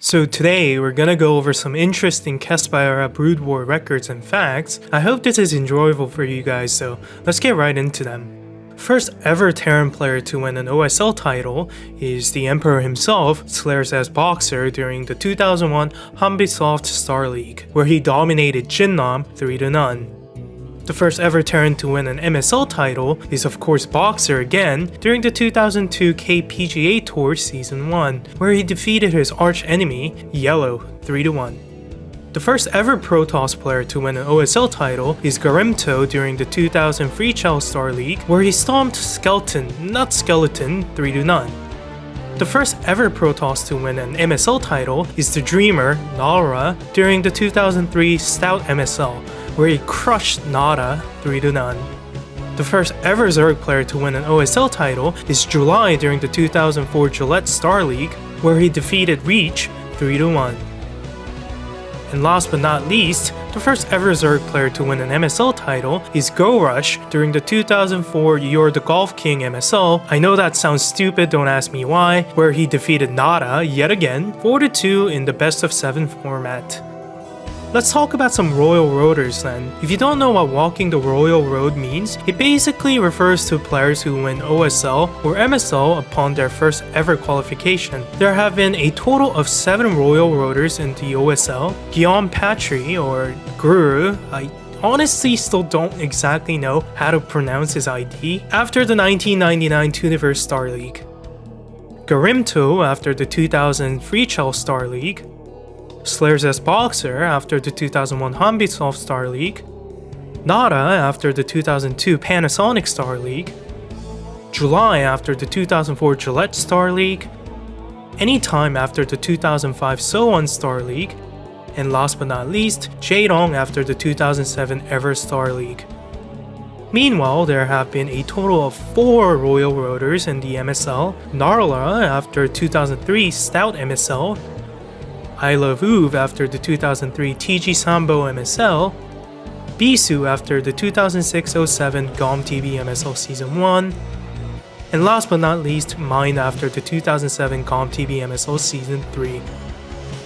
So today we're gonna go over some interesting KeSPA era Brood War records and facts. I hope this is enjoyable for you guys, so let's get right into them. First ever Terran player to win an OSL title is the Emperor himself, Slayers as Boxer during the 2001 Hanbisoft Star League, where he dominated Jinnam 3-0. The first ever Terran to win an MSL title is of course Boxer again during the 2002 KPGA Tour Season 1, where he defeated his arch enemy, Yellow, 3-1. The first ever Protoss player to win an OSL title is Garimto during the 2000 Freechell Star League, where he stomped Skeleton, not Skeleton, 3-0. The first ever Protoss to win an MSL title is the Dreamer, Nara, during the 2003 Stout MSL, where he crushed Nada 3-0. The first ever Zerg player to win an OSL title is July during the 2004 Gillette Star League, where he defeated Reach 3-1. And last but not least, the first ever Zerg player to win an MSL title is Go Rush during the 2004 You're the Golf King MSL. I know that sounds stupid, don't ask me why, where he defeated Nada yet again 4-2 in the best of 7 format. Let's talk about some Royal Roaders then. If you don't know what walking the Royal Road means, it basically refers to players who win OSL or MSL upon their first ever qualification. There have been a total of 7 Royal Roaders in the OSL. Guillaume Patry, or Guru, I honestly still don't exactly know how to pronounce his ID, after the 1999 Tuniverse Star League. Garimto after the 2000 Freechell Star League. Slayers as Boxer after the 2001 Hanbisoft Star League, Nada after the 2002 Panasonic Star League, July after the 2004 Gillette Star League, Anytime after the 2005 So-On Star League, and last but not least, Jaedong after the 2007 Ever Star League. Meanwhile, there have been a total of 4 Royal Roaders in the MSL, Narla after 2003 Stout MSL, I Love Uv after the 2003 TG Sambo MSL, Bisu after the 2006-07 GOM TV MSL Season 1, and last but not least, Mind after the 2007 GOM TV MSL Season 3.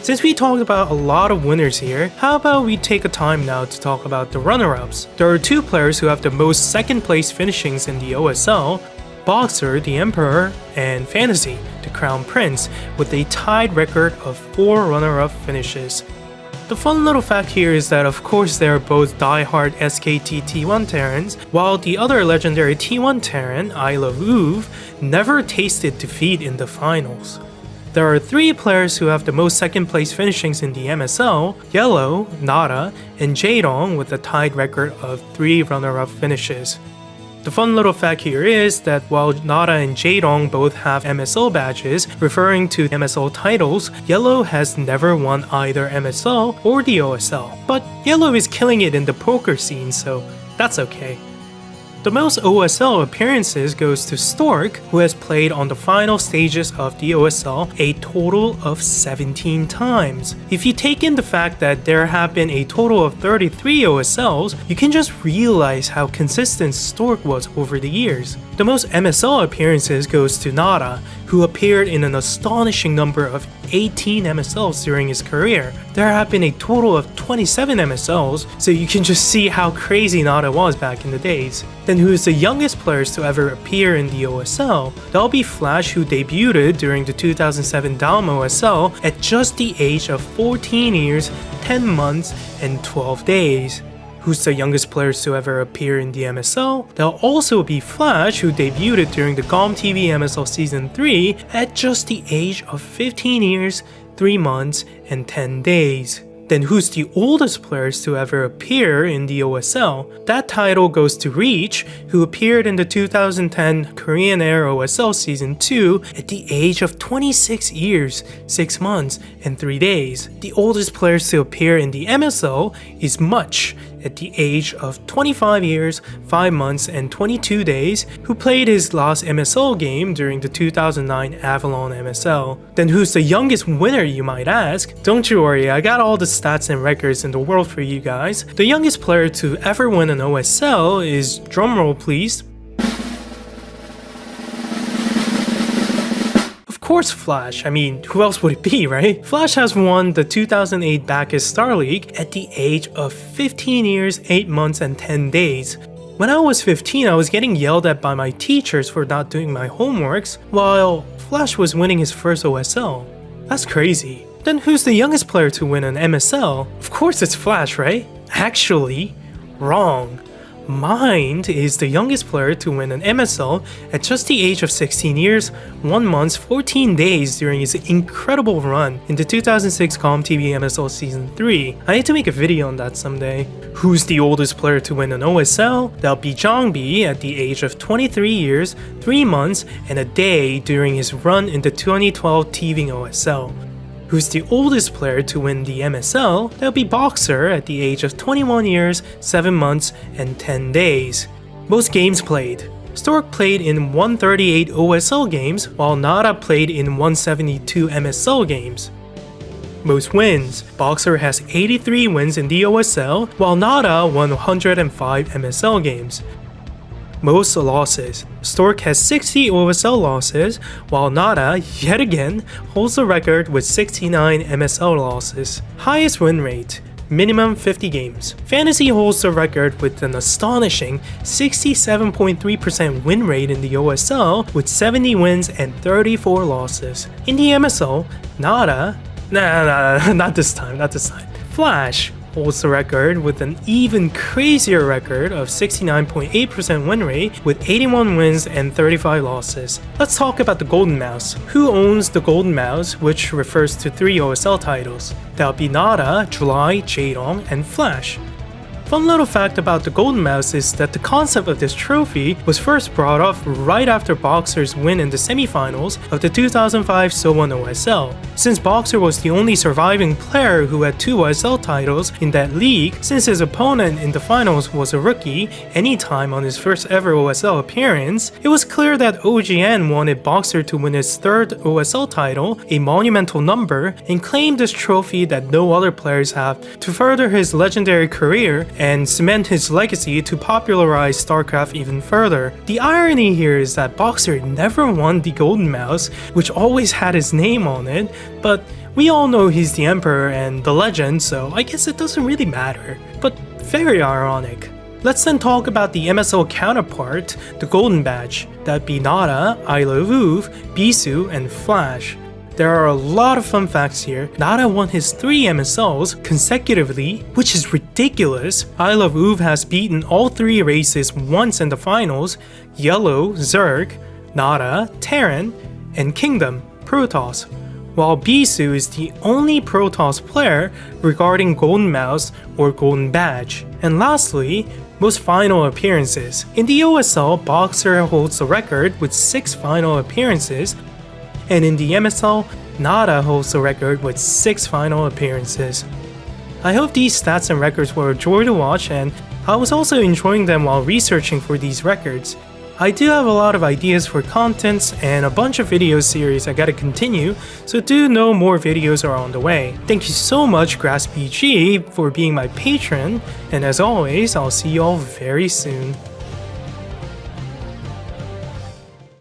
Since we talked about a lot of winners here, how about we take a time now to talk about the runner-ups? There are 2 players who have the most second place finishings in the OSL, Boxer, the Emperor, and Fantasy, the Crown Prince, with a tied record of 4 runner-up finishes. The fun little fact here is that of course they are both die-hard SKT T1 Terrans, while the other legendary T1 Terran, I Love Uv, never tasted defeat in the finals. There are 3 players who have the most second place finishings in the MSL, Yellow, Nada, and Jaedong with a tied record of 3 runner-up finishes. The fun little fact here is that while Nada and Jaedong both have MSL badges referring to MSL titles, Yellow has never won either MSL or the OSL. But Yellow is killing it in the poker scene, so that's okay. The most OSL appearances goes to Stork, who has played on the final stages of the OSL a total of 17 times. If you take in the fact that there have been a total of 33 OSLs, you can just realize how consistent Stork was over the years. The most MSL appearances goes to Nada, who appeared in an astonishing number of 18 MSLs during his career. There have been a total of 27 MSLs, so you can just see how crazy Nada was back in the days. Then who is the youngest players to ever appear in the OSL? That'll be Flash, who debuted during the 2007 Daum OSL at just the age of 14 years, 10 months, and 12 days. Who's the youngest players to ever appear in the MSL? That'll also be Flash, who debuted during the GOM TV MSL Season 3 at just the age of 15 years, 3 months, and 10 days. Then who's the oldest players to ever appear in the OSL? That title goes to Reach, who appeared in the 2010 Korean Air OSL Season 2 at the age of 26 years, 6 months, and 3 days. The oldest players to appear in the MSL is Much, at the age of 25 years, 5 months, and 22 days, who played his last MSL game during the 2009 Avalon MSL. Then who's the youngest winner, you might ask? Don't you worry, I got all the stats and records in the world for you guys. The youngest player to ever win an OSL is, drumroll please, course Flash, I mean, who else would it be, right? Flash has won the 2008 Bacchus Star League at the age of 15 years, 8 months, and 10 days. When I was 15, I was getting yelled at by my teachers for not doing my homeworks, while Flash was winning his first OSL. That's crazy. Then who's the youngest player to win an MSL? Of course it's Flash, right? Actually, wrong. Mind is the youngest player to win an MSL at just the age of 16 years, 1 month, 14 days during his incredible run in the 2006 ComTV MSL Season 3. I need to make a video on that someday. Who's the oldest player to win an OSL? That'll be Zhangbi at the age of 23 years, 3 months, and a day during his run in the 2012 TV OSL. Who's the oldest player to win the MSL? That'll be Boxer at the age of 21 years, 7 months, and 10 days. Most games played. Stork played in 138 OSL games, while Nada played in 172 MSL games. Most wins. Boxer has 83 wins in the OSL, while Nada won 105 MSL games. Most losses. Stork has 60 OSL losses, while Nada, yet again, holds the record with 69 MSL losses. Highest win rate. Minimum 50 games. Fantasy holds the record with an astonishing 67.3% win rate in the OSL with 70 wins and 34 losses. In the MSL, Nada, not this time. Flash holds the record with an even crazier record of 69.8% win rate with 81 wins and 35 losses. Let's talk about the Golden Mouse. Who owns the Golden Mouse, which refers to 3 OSL titles? That'll be Nada, July, Jaedong, and Flash. Fun little fact about the Golden Mouse is that the concept of this trophy was first brought up right after Boxer's win in the semifinals of the 2005 So-Won OSL. Since Boxer was the only surviving player who had 2 OSL titles in that league, since his opponent in the finals was a rookie anytime on his first ever OSL appearance, it was clear that OGN wanted Boxer to win his 3rd OSL title, a monumental number, and claim this trophy that no other players have to further his legendary career and cement his legacy to popularize Starcraft even further. The irony here is that Boxer never won the Golden Mouse, which always had his name on it, but we all know he's the Emperor and the legend, so I guess it doesn't really matter. But very ironic. Let's then talk about the MSL counterpart, the Golden Badge. That'd be Nada, I Love Uv, Bisou, and Flash. There are a lot of fun facts here. Nada won his 3 MSLs consecutively, which is ridiculous. I Love Uv has beaten all 3 races once in the finals: Yellow, Zerg, Nada, Terran, and Kingdom, Protoss. While Bisou is the only Protoss player regarding Golden Mouse or Golden Badge. And lastly, most final appearances. In the OSL, Boxer holds the record with 6 final appearances, and in the MSL, Nada holds the record with 6 final appearances. I hope these stats and records were a joy to watch, and I was also enjoying them while researching for these records. I do have a lot of ideas for contents and a bunch of video series I gotta continue, so do know more videos are on the way. Thank you so much GrassPG for being my patron, and as always, I'll see you all very soon.